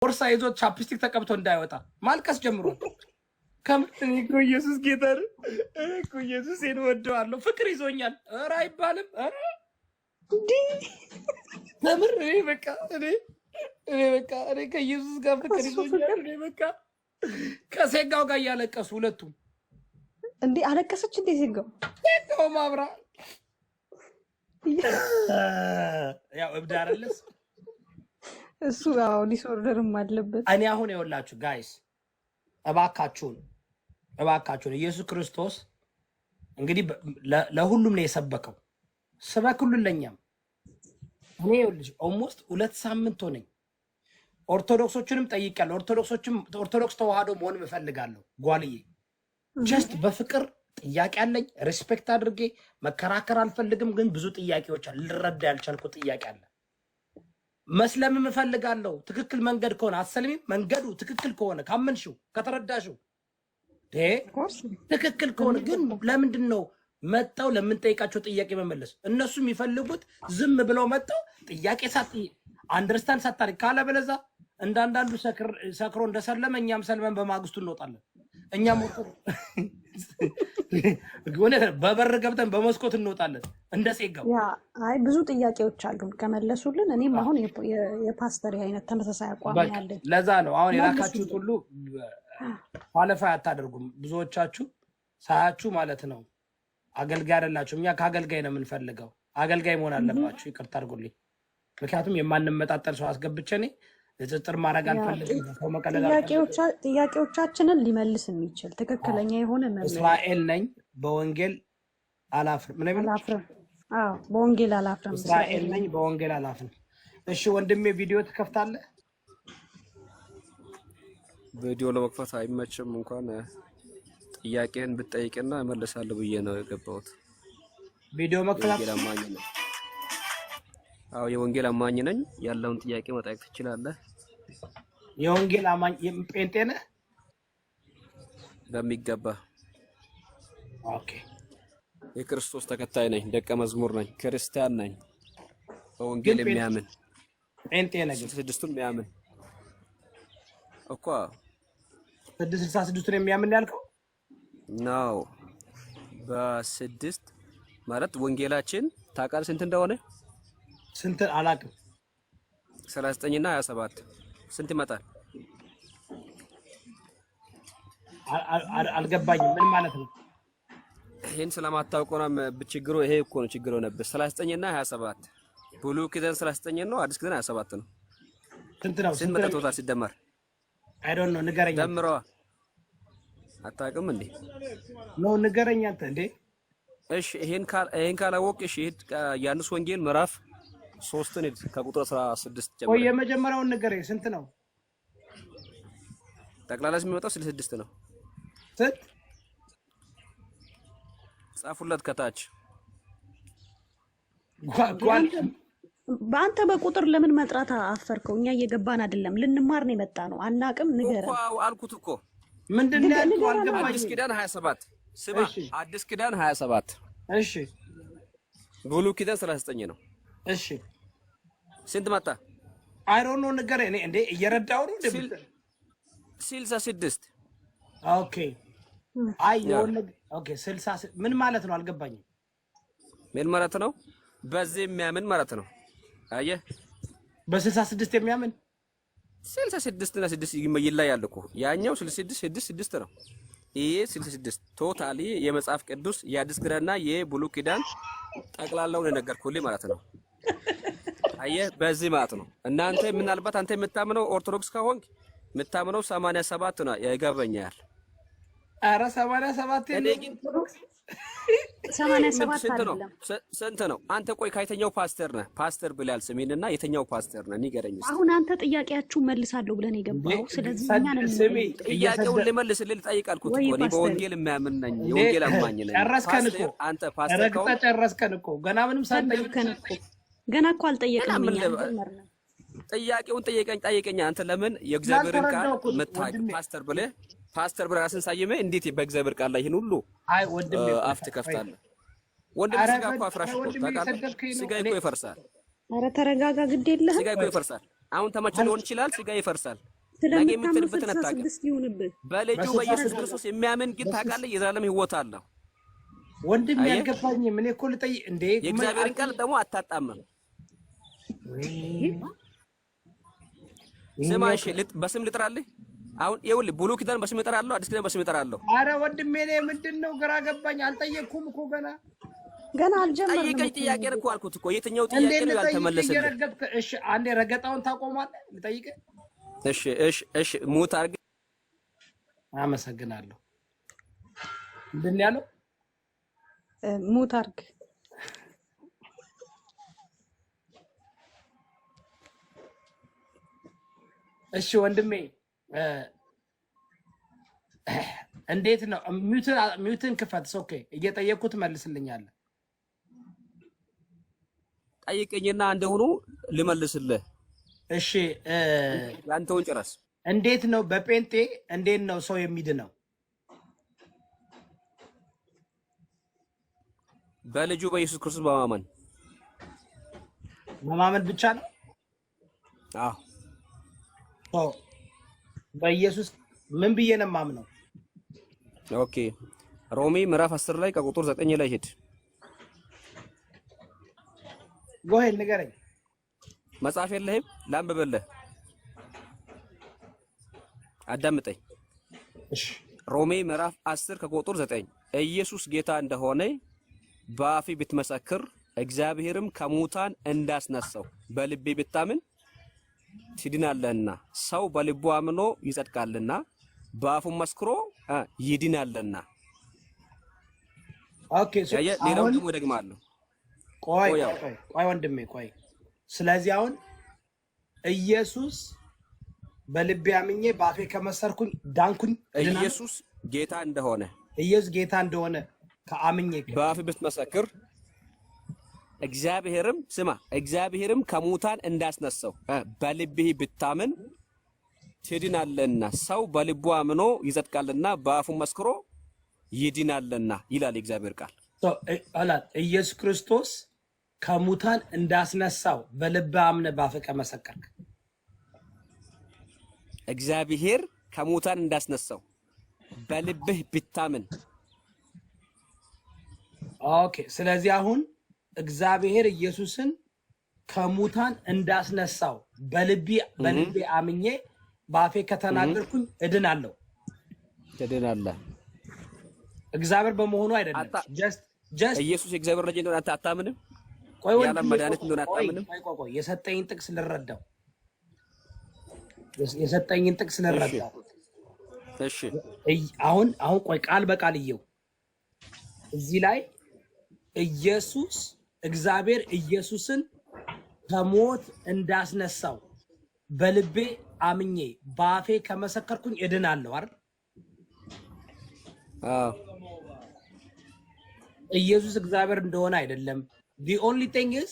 ቦርሳ ይዞ ቻፕስቲክ ተቀብቶ እንዳይወጣ ማልቀስ ጀምሮ ከምትኝ እኮ ኢየሱስ ጌታ ነው እኮ ኢየሱስ ወደዋለሁ ፍቅር ይዞኛል። ኧረ አይባልም። ኧረ እንዴ ተምር በቃ እኔ ከኢየሱስ ጋር ፍቅር ይዞኛል። እኔ በቃ ከሴጋው ጋር እያለቀሱ ሁለቱም እንዴ አለቀሰች እንዴ ሴጋው ማብራ ያው እብድ አይደለስ እሱ አዎ ዲስኦርደርም አለበት። እኔ አሁን ይኸውላችሁ ጋይስ እባካችሁን ኢየሱስ ክርስቶስ እንግዲህ ለሁሉም ነው የሰበከው። ስበኩልን ለኛም። እኔ ይኸውልሽ ኦልሞስት 2 ሳምንት ሆነኝ። ኦርቶዶክሶችንም ጠይቄያለሁ። ኦርቶዶክስ ተዋህዶ መሆን እፈልጋለሁ። ጓልዬ ጀስት በፍቅር ጥያቄ አለኝ። ሪስፔክት አድርጌ መከራከር አልፈልግም፣ ግን ብዙ ጥያቄዎች አሉ። ልረዳ ያልቻልኩ ጥያቄ አለ። መስለምም እፈልጋለሁ። ትክክል መንገድ ከሆነ አሰልሚም መንገዱ ትክክል ከሆነ ካመንሽው ከተረዳሽው ትክክል ከሆነ ግን ለምንድን ነው መጣው ለምንጠይቃቸው ጥያቄ መመለስ? እነሱ የሚፈልጉት ዝም ብለው መጣው ጥያቄ አንደርስታንድ ሳታሪ ካለ በለዛ እንዳንዳንዱ ሰክሮ እንደሰለመ እኛም ሰልመን በማግስቱ እንወጣለን። እኛም በበር ገብተን በመስኮት እንወጣለን እንደ ሴጋው። አይ ብዙ ጥያቄዎች አሉን ከመለሱልን። እኔም አሁን የፓስተር አይነት ተመሳሳይ አቋም ያለኝ ለዛ ነው አሁን የላካችሁት ሁሉ ኳሊፋይ አታደርጉም። ብዙዎቻችሁ ሳያችሁ ማለት ነው አገልጋይ አይደላችሁ። እኛ ከአገልጋይ ነው የምንፈልገው። አገልጋይ መሆን አለባችሁ። ይቅርታ አድርጉልኝ። ምክንያቱም የማንመጣጠል ሰው አስገብቼ እኔ ንጽጽር ማድረግ አልፈልግም። ሰው መቀለል ጥያቄዎቻችንን ሊመልስ የሚችል ትክክለኛ የሆነ መምህር እስራኤል ነኝ፣ በወንጌል አላፍርም። ምን ነው አላፍርም? አዎ በወንጌል አላፍርም። እስራኤል ነኝ፣ በወንጌል አላፍርም። እሺ ወንድሜ ቪዲዮ ትከፍታለህ? ቪዲዮ ለመክፈት አይመችም። እንኳን ጥያቄን ብትጠይቅና እመልሳለሁ ብዬ ነው የገባሁት። ቪዲዮ መክፈት አማኝ ነኝ። አዎ የወንጌል አማኝ ነኝ። ያለውን ጥያቄ መጠየቅ ትችላለህ። የወንጌል አማኝ ጴንጤ ነህ? በሚገባ። ኦኬ። የክርስቶስ ተከታይ ነኝ፣ ደቀ መዝሙር ነኝ፣ ክርስቲያን ነኝ። በወንጌል የሚያምን ጴንጤ ነህ? ስድስቱን የሚያምን እኮ 666ቱን የሚያምን ያልከው ነው። በስድስት ማለት ወንጌላችን ታውቃለህ ስንት እንደሆነ? ስንት አላውቅም። 39 እና 27 ስንት ይመጣል? አልገባኝም። ምን ማለት ነው? ይሄን ስለማታውቀው ነው ችግሩ። ይሄ እኮ ነው ችግሩ ነበር። 39 እና 27 ብሉይ ኪዳን 39 ነው፣ አዲስ ኪዳን 27 ነው። ስንት ነው? ስንት መጣ ቶታል ሲደመር? አይ ዶንት ኖ። ንገረኝ። ደምረዋ አታውቅም እንዴ? ነው ንገረኝ አንተ እንዴ። እሺ ይሄን ካላወቅሽ ዮሐንስ ወንጌል ምዕራፍ 3 ከቁጥር 16 ጀምሮ ወይ የመጀመሪያውን ንገረኝ። ስንት ነው? ጠቅላላ የሚመጣው 66 ነው። ስንት ጻፉለት ከታች። በአንተ በቁጥር ለምን መጥራት አፈርከው? እኛ እየገባን አይደለም፣ ልንማር ነው የመጣ ነው። አናቅም። ንገረን እኮ አልኩት እኮ። ምንድነው ያልከው? አልገባኝም። አዲስ ኪዳን 27 ስማ፣ አዲስ ኪዳን 27 እሺ፣ ብሉይ ኪዳን 39 ነው። እሺ ስንት መጣ? አይ ዶንት ኖ ንገረኝ። እኔ እንዴ እየረዳው ነው 66 ኦኬ። አይ ኦኬ 60 ምን ማለት ነው? አልገባኝም። ምን ማለት ነው? በዚህ የሚያምን ማለት ነው። አየህ በ66 የሚያምን 66 እና 6 ይለያል እኮ። ያኛው 66 ነው። ይሄ 66 ቶታሊ የመጽሐፍ ቅዱስ የአዲስ ኪዳንና የብሉይ ኪዳን ጠቅላላውን የነገርኩልህ ማለት ነው። አየህ በዚህ ማለት ነው። እናንተ ምናልባት አንተ የምታምነው ኦርቶዶክስ ከሆንክ የምታምነው 87 ነው ይገባኛል። ኧረ 87 እኔ ግን 87 አይደለም። ስንት ነው? አንተ ቆይ ከየትኛው ፓስተር ነህ? ፓስተር ብላል ስሜንና የትኛው ፓስተር ነህ ንገረኝ። አሁን አንተ ጥያቄያችሁን መልሳለሁ ብለን የገባው ስለዚህ እኛ ነን። ጥያቄውን ልመልስልህ ልጠይቅ አልኩት እኮ። እኔ በወንጌል የሚያምን ነኝ፣ የወንጌል አማኝ ነኝ። ጨረስከን እኮ አንተ ፓስተር ከሆነ ጨረስከን እኮ። ገና ምንም ሳንጠይቅከን እኮ ገና እኮ አልጠየቅንም። ጥያቄውን ጠይቀኝ። አንተ ለምን የእግዚአብሔርን ቃል መታቅ ፓስተር ብለህ ራስን ሳይመህ እንዴት በእግዚአብሔር ቃል ላይ ይሄን ሁሉ አፍ ትከፍታለህ? ወንድም ስጋ እኮ አፍራሽ እኮ ታውቃለህ። ስጋ እኮ ይፈርሳል። ኧረ ተረጋጋ፣ ግድ የለህም። ስጋ እኮ ይፈርሳል። አሁን ተመችቶ ሊሆን ይችላል፣ ስጋ ይፈርሳል። ነገ የምትልበትን አታውቅም። በልጁ በኢየሱስ ክርስቶስ የሚያምን ግን ታውቃለህ የዘላለም ሕይወት አለው። ወንድም ያልገባኝ ምን እኮ ልጠይቅ እንዴ? የእግዚአብሔርን ቃል ደግሞ አታጣምም። ስማ እሺ፣ በስም ልጥራልህ። አሁን ይኸውልህ ብሉይ ኪዳን በስም እጠራለሁ፣ አዲስ ኪዳን በስም እጠራለሁ። አረ ወንድሜ እኔ ምንድነው ግራ ገባኝ። አልጠየቅኩም እኮ ገና አልጀመርንም። ጠይቀኝ ጥያቄ እኮ አልኩት እኮ። የትኛው ጥያቄ ነው ያልተመለሰልህ? እሺ አንዴ ረገጣውን ታቆማለህ? ልጠይቅህ። እሺ ሙት አድርግ። አመሰግናለሁ። ምንድን ነው ያለው? ሙት አድርግ። እሺ ወንድሜ እንዴት ነው? ሚውትን ክፈት። ኦኬ እየጠየቅኩት መልስልኛለህ። ጠይቀኝና እንደሆኑ ልመልስልህ። እሺ ያንተውን ጭረስ። እንዴት ነው በጴንጤ እንዴት ነው ሰው የሚድነው? በልጁ በኢየሱስ ክርስቶስ በማመን ብቻ ነው። አዎ በኢየሱስ ምን ብዬ ነው የማምነው? ኦኬ ሮሜ ምዕራፍ 10 ላይ ከቁጥር 9 ላይ ሄድ። ጎሄ ንገረኝ። መጽሐፍ የለህም? ላንብብልህ፣ አዳምጠኝ። እሺ ሮሜ ምዕራፍ 10 ከቁጥር 9 ኢየሱስ ጌታ እንደሆነ በአፍ ብትመሰክር እግዚአብሔርም ከሙታን እንዳስነሳው በልቤ ብታምን ትድናለህና ሰው በልቡ አምኖ ይጸድቃልና በአፉም መስክሮ ይድናልና። ኦኬ ሌላው ደግሞ ደግማለሁ። ቆይ ወንድሜ ቆይ። ስለዚህ አሁን ኢየሱስ በልቤ አምኜ በአፌ ከመሰርኩኝ ዳንኩኝ። ኢየሱስ ጌታ እንደሆነ ከአምኜ በአፍ ብትመሰክር እግዚአብሔርም ከሙታን እንዳስነሳው በልብህ ብታምን ትድናለህና ሰው በልቡ አምኖ ይጸድቃልና በአፉ መስክሮ ይድናልና ይላል የእግዚአብሔር ቃል። ኢየሱስ ክርስቶስ ከሙታን እንዳስነሳው በልብህ አምነህ በአፍህ ከመሰከርክ እግዚአብሔር ከሙታን እንዳስነሳው በልብህ ብታምን። ኦኬ ስለዚህ አሁን እግዚአብሔር ኢየሱስን ከሙታን እንዳስነሳው በልቤ አምኜ በአፌ ከተናገርኩኝ እድናለሁ። ትድናለህ። እግዚአብሔር በመሆኑ አይደለም። ኢየሱስ የእግዚአብሔር ልጅ እንደሆነ አታምንም? ያለ መድኃኒት እንደሆነ አታምንም? ቆይ የሰጠኝን ጥቅስ ልረዳው። እሺ አሁን ቆይ ቃል በቃል እየው እዚህ ላይ እግዚአብሔር ኢየሱስን ከሞት እንዳስነሳው በልቤ አምኜ በአፌ ከመሰከርኩኝ እድናለሁ አይደል? ኢየሱስ እግዚአብሔር እንደሆነ አይደለም። the only thing is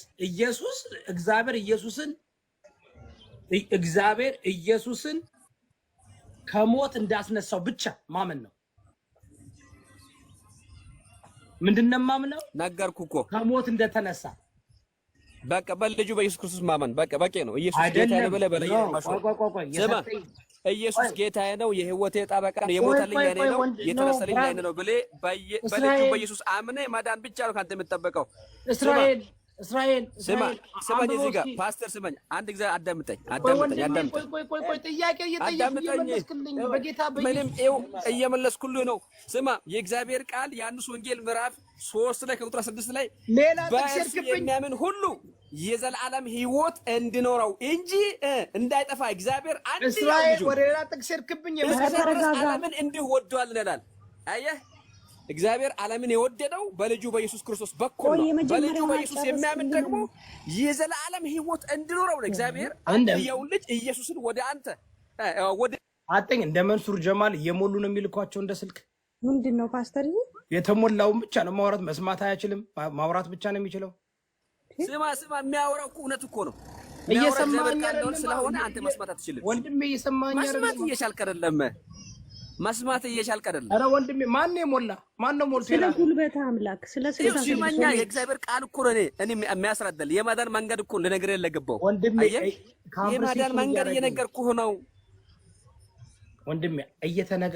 እግዚአብሔር ኢየሱስን ከሞት እንዳስነሳው ብቻ ማመን ነው። ምንድነው ማምነው? ነገርኩ እኮ ከሞት እንደተነሳ በቃ በልጁ በኢየሱስ ክርስቶስ ማመን በቃ በቂ ነው። ኢየሱስ ጌታዬ ነው ብለህ በለኝ። ኢየሱስ ጌታዬ ነው፣ የህይወቴ ጠበቃ ነው፣ የሞተልኝ ለኔ ነው፣ የተነሳልኝ ለኔ ነው ብለህ በልጁ በኢየሱስ አምነህ ማዳን ብቻ ነው ካንተ የምትጠበቀው። እስራኤል ስማኝ፣ እዚህ ጋር ፓስተር ስማኝ፣ አንድ ጊዜ አዳምጠኝ። ጥያቄ እየጠየቅኩኝ በጌታ ምንም እየመለስኩልህ ነው። ስማ፣ የእግዚአብሔር ቃል ዮሐንስ ወንጌል ምዕራፍ 3 ላይ ከቁጥር 6 ላይ በእርሱ የሚያምን ሁሉ የዘላለም ሕይወት እንዲኖረው እንጂ እንዳይጠፋ እግዚአብሔር አንድ እስራኤል ወደ ሌላ ጥቅስ ሄድክብኝ። ዓለምን እንዲሁ ወዷል ይላል። አየህ፣ እግዚአብሔር ዓለምን የወደደው በልጁ በኢየሱስ ክርስቶስ በኩል ነው። በልጁ በኢየሱስ የሚያምን ደግሞ የዘላለም ሕይወት እንዲኖረው ነው። እግዚአብሔር አንድያውን ልጅ ኢየሱስን ወደ አንተ አጠኝ እንደ መንሱር ጀማል እየሞሉ ነው የሚልኳቸው እንደ ስልክ። ምንድነው ፓስተር? የተሞላውን ብቻ ነው ማውራት፣ መስማት አይችልም። ማውራት ብቻ ነው የሚችለው። ስማ፣ የሚያወራው እኮ እውነት እኮ ነው። እየሰማኝ ስለሆነ አንተ መስማት አትችልም። ወንድሜ እየሰማኝ አይደለም። መስማት እየቻልክ አይደለም። መስማት እየቻልክ አይደለም። ኧረ ወንድሜ ማን ነው የሞላ? ማን ነው ሞልቶ ስለ ይላል? ጉልበተ አምላክ ስለ ስልሳ ሲማኛ የእግዚአብሔር ቃል እኮ ነው እኔ የሚያስረዳል። የማዳን መንገድ እኮ ልነግርህ የለገባው ወንድሜ የማዳን መንገድ እየነገርኩህ ነው። ወንድሜ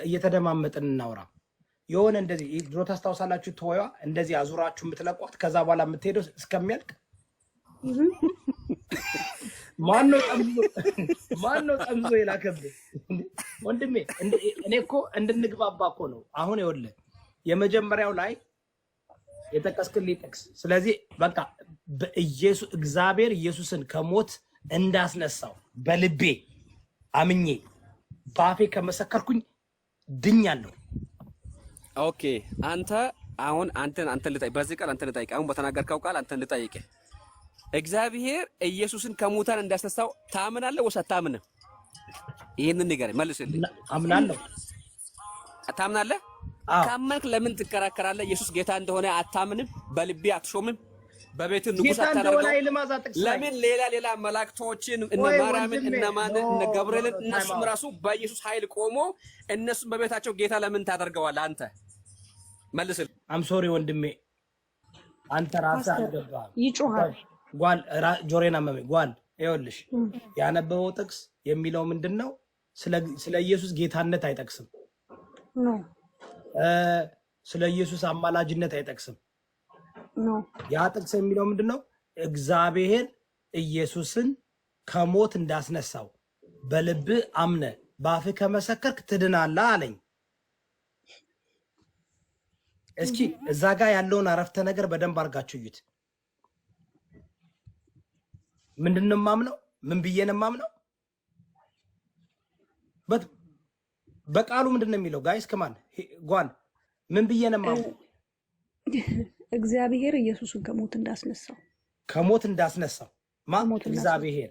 እየተደማመጥን እናውራ። የሆነ እንደዚህ ድሮ ታስታውሳላችሁ? ተወያ እንደዚህ አዙራችሁ የምትለቋት ከዛ በኋላ የምትሄደው እስከሚያልቅ ማነው ጠምዞ የላከብህ? ወንድሜ እኔ እኮ እንድንግባባ እኮ ነው። አሁን ይኸውልህ የመጀመሪያው ላይ የጠቀስክልኝ ጥቅስ። ስለዚህ በቃ እግዚአብሔር ኢየሱስን ከሞት እንዳስነሳው በልቤ አምኜ በአፌ ከመሰከርኩኝ ድኛለሁ። ኦኬ አንተን ልጠይቅ፣ በዚህ ቃል አንተን ልጠይቅ። አሁን በተናገርከው ቃል አንተን ልጠይቅ። እግዚአብሔር ኢየሱስን ከሙታን እንዳስነሳው ታምናለህ ወይስ አታምንም? ይሄንን ንገረኝ፣ መልስልኝ። አምናለሁ። ታምናለህ? ካመንክ ለምን ትከራከራለህ? ኢየሱስ ጌታ እንደሆነ አታምንም? በልቤ አትሾምም? በቤት ንጉስ አታደርገው? ለምን ሌላ መላእክቶችን እነ ማርያምን እነ ማንን እነ ገብርኤልን እነሱም ራሱ በኢየሱስ ኃይል ቆሞ እነሱም በቤታቸው ጌታ ለምን ታደርገዋለህ? አንተ መልስልኝ። አም ሶሪ ወንድሜ፣ አንተ ራስህ አልገባህም። ይጮሃል ጓል ጆሮዬን አመመኝ። ጓል ይኸውልሽ ያነበበው ጥቅስ የሚለው ምንድነው? ስለ ኢየሱስ ጌታነት አይጠቅስም። ስለ ኢየሱስ አማላጅነት አይጠቅስም። ያ ጥቅስ የሚለው ምንድነው? እግዚአብሔር ኢየሱስን ከሞት እንዳስነሳው በልብ አምነ በአፍህ ከመሰከርክ ትድናለህ አለኝ። እስኪ እዛ ጋር ያለውን አረፍተ ነገር በደንብ አድርጋችሁ እዩት። ምንድነው የማምነው? ምን ብዬ ነው የማምነው? በቃሉ ምንድነው የሚለው? ጋይስ ከማን ጓል ምን ብዬ ነው የማምነው? እግዚአብሔር ኢየሱስን ከሞት እንዳስነሳው እግዚአብሔር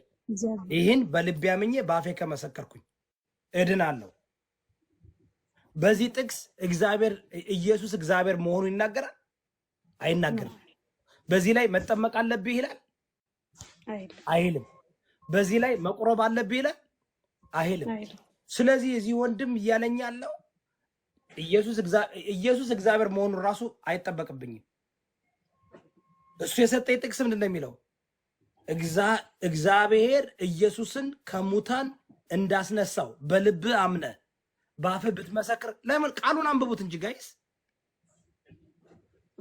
ይህን በልቤ አምኜ በአፌ ከመሰከርኩኝ እድናለሁ። በዚህ ጥቅስ ኢየሱስ እግዚአብሔር መሆኑ ይናገራል አይናገርም? በዚህ ላይ መጠመቅ አለብህ ይላል አይልም? በዚህ ላይ መቁረብ አለብህ ይላል አይልም? ስለዚህ እዚህ ወንድም እያለኝ ያለው ኢየሱስ እግዚአብሔር መሆኑን ራሱ አይጠበቅብኝም። እሱ የሰጠኝ ጥቅስ ምንድን ነው የሚለው? እግዚአብሔር ኢየሱስን ከሙታን እንዳስነሳው በልብ አምነ በአፍህ ብትመሰክር። ለምን ቃሉን አንብቡት እንጂ ጋይስ፣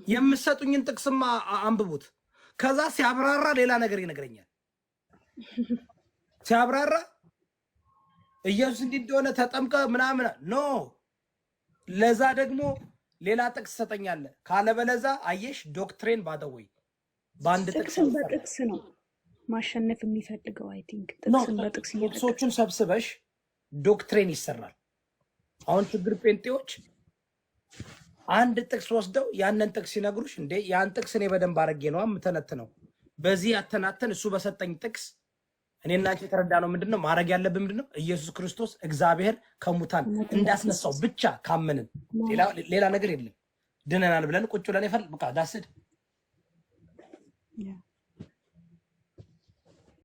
የምትሰጡኝን ጥቅስማ አንብቡት። ከዛ ሲያብራራ ሌላ ነገር ይነግረኛል። ሲያብራራ ኢየሱስ እንዲህ እንደሆነ ተጠምቀ ምናምን ኖ፣ ለዛ ደግሞ ሌላ ጥቅስ ሰጠኛለህ ካለ በለዛ አየሽ ዶክትሪን ባደወይ በአንድ ጥቅስን በጥቅስ ነው ማሸነፍ የሚፈልገው። አይ ቲንክ ጥቅስን በጥቅስ ጥቅሶቹን ሰብስበሽ ዶክትሪን ይሰራል። አሁን ችግር ጴንጤዎች አንድ ጥቅስ ወስደው ያንን ጥቅስ ሲነግሩሽ እንዴ ያን ጥቅስ እኔ በደንብ አድርጌ ነው የምተነትነው። በዚህ ያተናተን እሱ በሰጠኝ ጥቅስ እኔና አንቺ የተረዳነው ምንድነው? ማድረግ ያለብን ምንድነው? ኢየሱስ ክርስቶስ እግዚአብሔር ከሙታን እንዳስነሳው ብቻ ካመንን ሌላ ነገር የለም። ድነናል ብለን ቁጭ ብለን በቃ ዳስድ